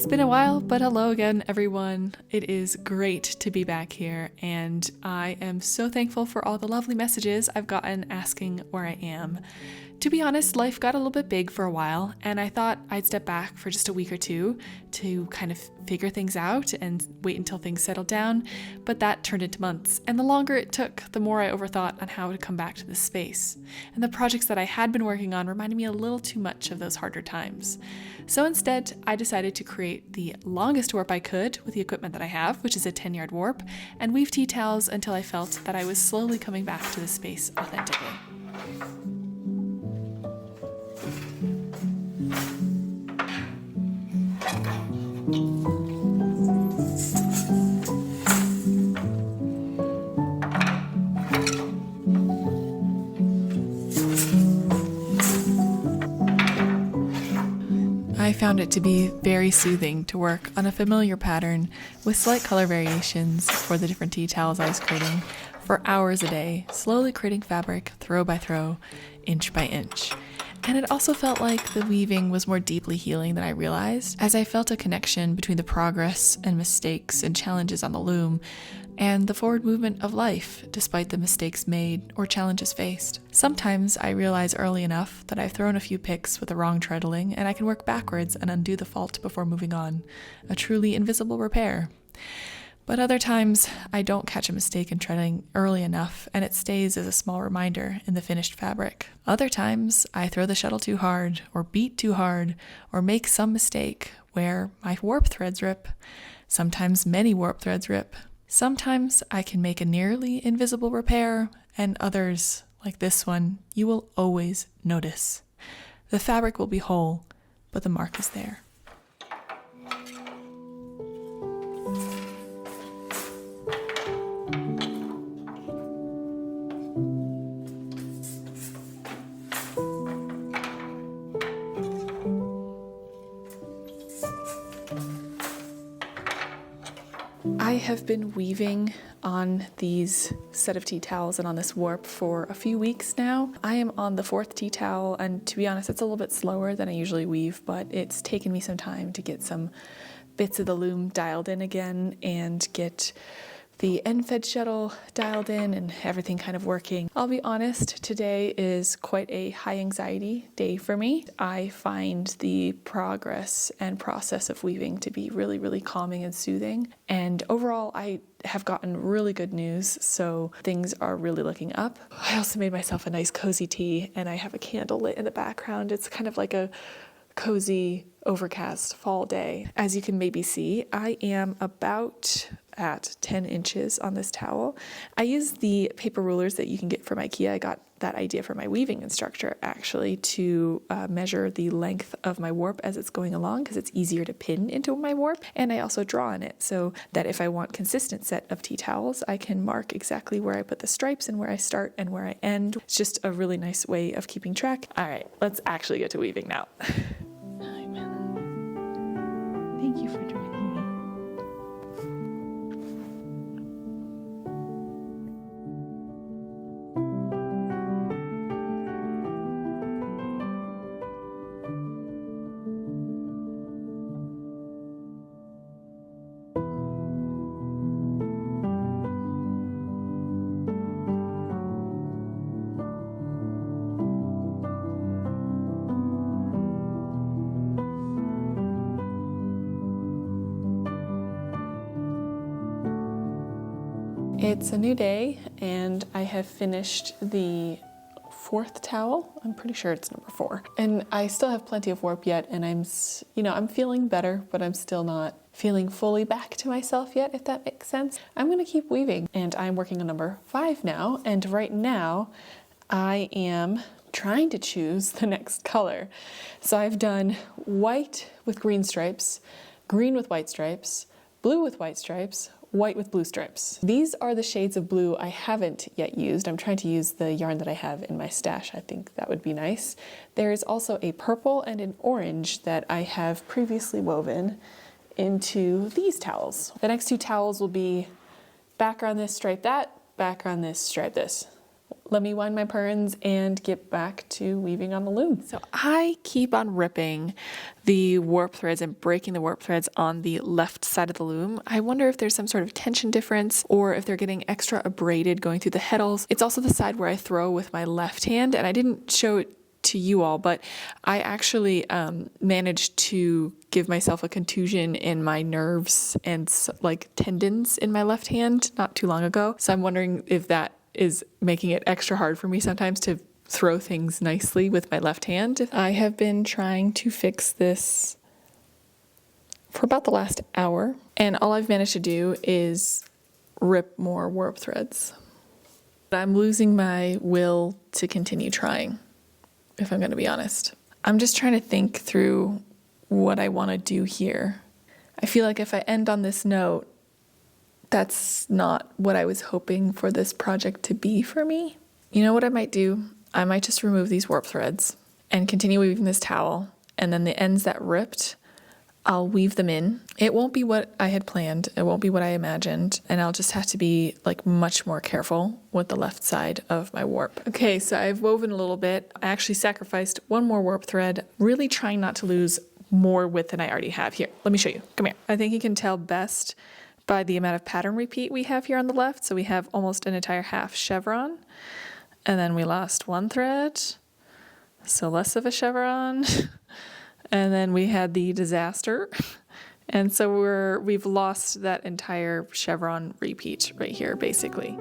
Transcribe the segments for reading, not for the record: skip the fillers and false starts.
It's been a while, but hello again, everyone. It is great to be back here, and I am so thankful for all the lovely messages I've gotten asking where I am. To be honest, life got a little bit big for a while, and I thought I'd step back for just a week or two to kind of figure things out and wait until things settled down, but that turned into months, and the longer it took, the more I overthought on how to come back to this space. And the projects that I had been working on reminded me a little too much of those harder times. So instead, I decided to create the longest warp I could with the equipment that I have, which is a 10-yard warp, and weave tea towels until I felt that I was slowly coming back to the space authentically. I found it to be very soothing to work on a familiar pattern with slight color variations for the different tea towels I was creating for hours a day, slowly creating fabric throw by throw, inch by inch. And it also felt like the weaving was more deeply healing than I realized, as I felt a connection between the progress and mistakes and challenges on the loom and the forward movement of life, despite the mistakes made or challenges faced. Sometimes I realize early enough that I've thrown a few picks with the wrong treadling, and I can work backwards and undo the fault before moving on, a truly invisible repair. But other times, I don't catch a mistake in treading early enough, and it stays as a small reminder in the finished fabric. Other times, I throw the shuttle too hard, or beat too hard, or make some mistake where my warp threads rip. Sometimes many warp threads rip. Sometimes I can make a nearly invisible repair, and others, like this one, you will always notice. The fabric will be whole, but the mark is there. I have been weaving on these set of tea towels and on this warp for a few weeks now. I am on the 4th tea towel, and to be honest, it's a little bit slower than I usually weave, but it's taken me some time to get some bits of the loom dialed in again and get the end-fed shuttle dialed in and everything kind of working. I'll be honest, today is quite a high anxiety day for me. I find the progress and process of weaving to be really, really calming and soothing. And overall, I have gotten really good news, so things are really looking up. I also made myself a nice cozy tea, and I have a candle lit in the background. It's kind of like a cozy, overcast fall day. As you can maybe see, I am about at 10 inches on this towel. I use the paper rulers that you can get from IKEA. I got that idea from my weaving instructor, actually, to measure the length of my warp as it's going along, because it's easier to pin into my warp. And I also draw on it so that if I want consistent set of tea towels, I can mark exactly where I put the stripes and where I start and where I end. It's just a really nice way of keeping track. All right, let's actually get to weaving now. Thank you for joining me. It's a new day, and I have finished the 4th towel. I'm pretty sure it's number 4. And I still have plenty of warp yet, and I'm feeling better, but I'm still not feeling fully back to myself yet, if that makes sense. I'm gonna keep weaving, and I'm working on number 5 now, and right now I am trying to choose the next color. So I've done white with green stripes, green with white stripes, blue with white stripes, white with blue stripes. These are the shades of blue I haven't yet used. I'm trying to use the yarn that I have in my stash. I think that would be nice. There is also a purple and an orange that I have previously woven into these towels. The next 2 towels will be background this, stripe that, background this, stripe this. let me wind my perns and get back to weaving on the loom. So I keep on ripping the warp threads and breaking the warp threads on the left side of the loom. I wonder if there's some sort of tension difference or if they're getting extra abraded going through the heddles. It's also the side where I throw with my left hand, and I didn't show it to you all, but I actually managed to give myself a contusion in my nerves and like tendons in my left hand not too long ago. So I'm wondering if that is making it extra hard for me sometimes to throw things nicely with my left hand. I have been trying to fix this for about the last hour, and all I've managed to do is rip more warp threads. I'm losing my will to continue trying, if I'm going to be honest. I'm just trying to think through what I want to do here. I feel like if I end on this note, that's not what I was hoping for this project to be for me. You know what I might do? I might just remove these warp threads and continue weaving this towel, and then the ends that ripped, I'll weave them in. It won't be what I had planned. It won't be what I imagined, and I'll just have to be like much more careful with the left side of my warp. Okay, so I've woven a little bit. I actually sacrificed one more warp thread, really trying not to lose more width than I already have. Here, let me show you. Come here. I think you can tell best by the amount of pattern repeat we have here on the left. So we have almost an entire half chevron, and then we lost one thread, so less of a chevron. And then we had the disaster. And so we've lost that entire chevron repeat right here, basically.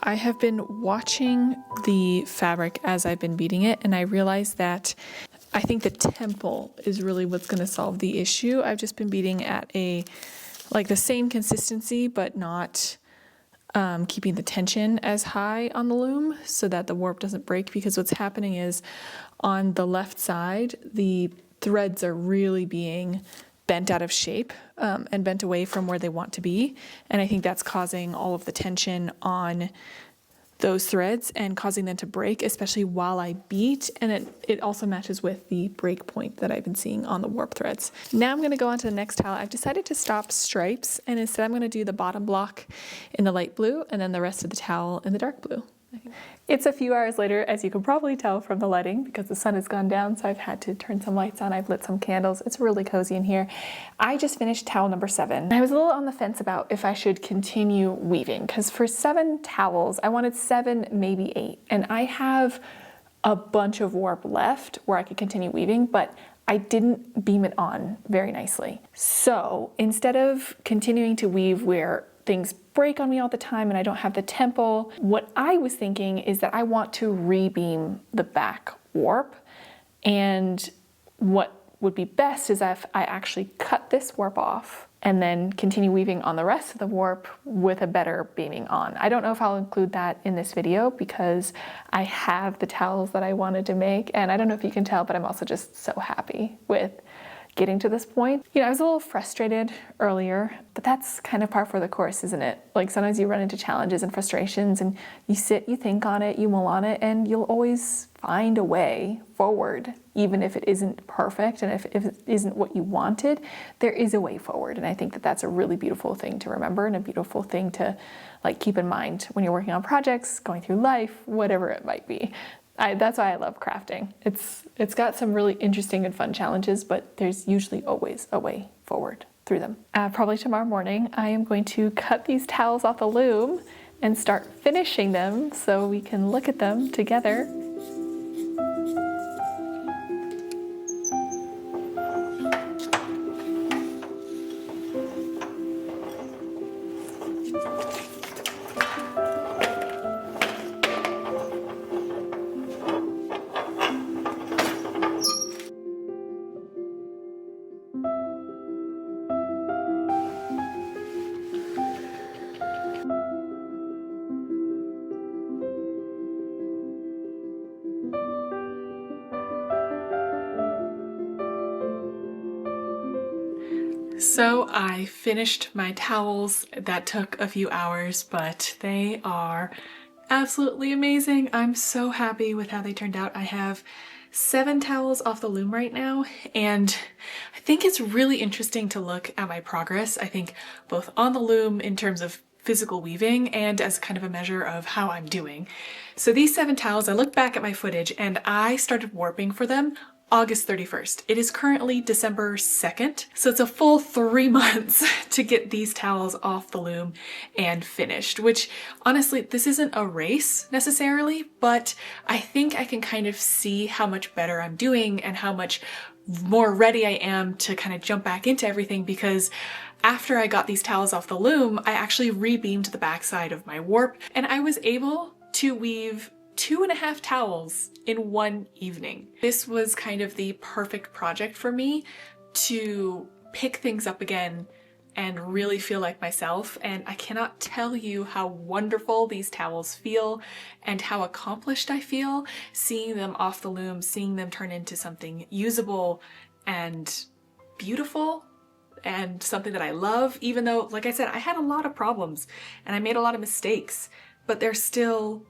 I have been watching the fabric as I've been beating it, and I realized that I think the temple is really what's going to solve the issue. I've just been beating at like the same consistency, but not keeping the tension as high on the loom so that the warp doesn't break, because what's happening is on the left side, the threads are really being bent out of shape and bent away from where they want to be. And I think that's causing all of the tension on those threads and causing them to break, especially while I beat. And it also matches with the break point that I've been seeing on the warp threads. Now I'm gonna go on to the next towel. I've decided to stop stripes, and instead I'm gonna do the bottom block in the light blue and then the rest of the towel in the dark blue. It's a few hours later, as you can probably tell from the lighting, because the sun has gone down, so I've had to turn some lights on. I've lit some candles. It's really cozy in here. I just finished towel number 7. I was a little on the fence about if I should continue weaving, because for 7 towels, I wanted 7, maybe 8. And I have a bunch of warp left where I could continue weaving, but I didn't beam it on very nicely. So instead of continuing to weave where things break on me all the time and I don't have the tempo, what I was thinking is that I want to re-beam the back warp. And what would be best is if I actually cut this warp off and then continue weaving on the rest of the warp with a better beaming on. I don't know if I'll include that in this video because I have the towels that I wanted to make, and I don't know if you can tell, but I'm also just so happy with getting to this point. You know, I was a little frustrated earlier, but that's kind of par for the course, isn't it? Like sometimes you run into challenges and frustrations and you sit, you think on it, you mull on it, and you'll always find a way forward, even if it isn't perfect and if it isn't what you wanted, there is a way forward. And I think that that's a really beautiful thing to remember and a beautiful thing to like keep in mind when you're working on projects, going through life, whatever it might be. That's why I love crafting. It's got some really interesting and fun challenges, but there's usually always a way forward. through them. Probably tomorrow morning, I am going to cut these towels off the loom and start finishing them so we can look at them together. So I finished my towels. That took a few hours, but they are absolutely amazing. I'm so happy with how they turned out. I have 7 towels off the loom right now, and I think it's really interesting to look at my progress. I think both on the loom in terms of physical weaving and as kind of a measure of how I'm doing. So these 7 towels, I look back at my footage and I started warping for them August 31st. It is currently December 2nd, so it's a full 3 months to get these towels off the loom and finished, which honestly, this isn't a race necessarily, but I think I can kind of see how much better I'm doing and how much more ready I am to kind of jump back into everything, because after I got these towels off the loom, I actually rebeamed the backside of my warp and I was able to weave 2.5 towels in one evening. This was kind of the perfect project for me to pick things up again and really feel like myself. And I cannot tell you how wonderful these towels feel and how accomplished I feel seeing them off the loom, seeing them turn into something usable and beautiful and something that I love, even though, like I said, I had a lot of problems and I made a lot of mistakes, but they're still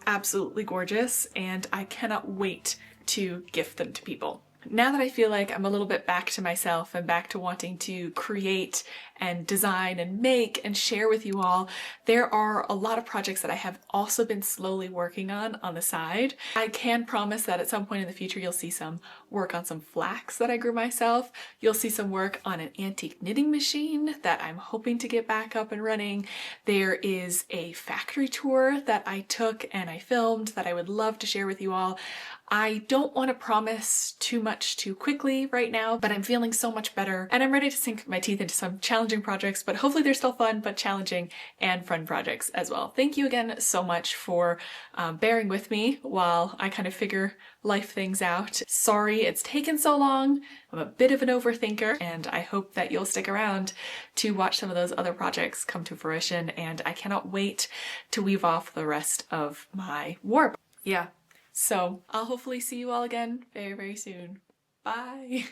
absolutely gorgeous and I cannot wait to gift them to people. Now that I feel like I'm a little bit back to myself and back to wanting to create and design and make and share with you all, there are a lot of projects that I have also been slowly working on the side. I can promise that at some point in the future you'll see some work on some flax that I grew myself. You'll see some work on an antique knitting machine that I'm hoping to get back up and running. There is a factory tour that I took and I filmed that I would love to share with you all. I don't want to promise too much too quickly right now, but I'm feeling so much better and I'm ready to sink my teeth into some challenging projects, but hopefully they're still fun, but challenging and fun projects as well. Thank you again so much for bearing with me while I kind of figure life things out. Sorry it's taken so long. I'm a bit of an overthinker and I hope that you'll stick around to watch some of those other projects come to fruition, and I cannot wait to weave off the rest of my warp. Yeah. So I'll hopefully see you all again very, very soon. Bye.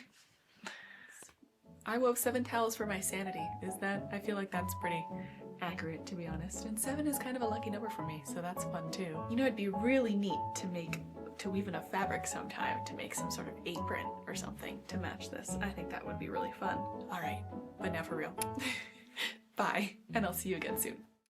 I wove 7 towels for my sanity. I feel like that's pretty accurate, to be honest. And 7 is kind of a lucky number for me, so that's fun too. You know, it'd be really neat to weave enough fabric sometime to make some sort of apron or something to match this. I think that would be really fun. All right, but now for real. Bye, and I'll see you again soon.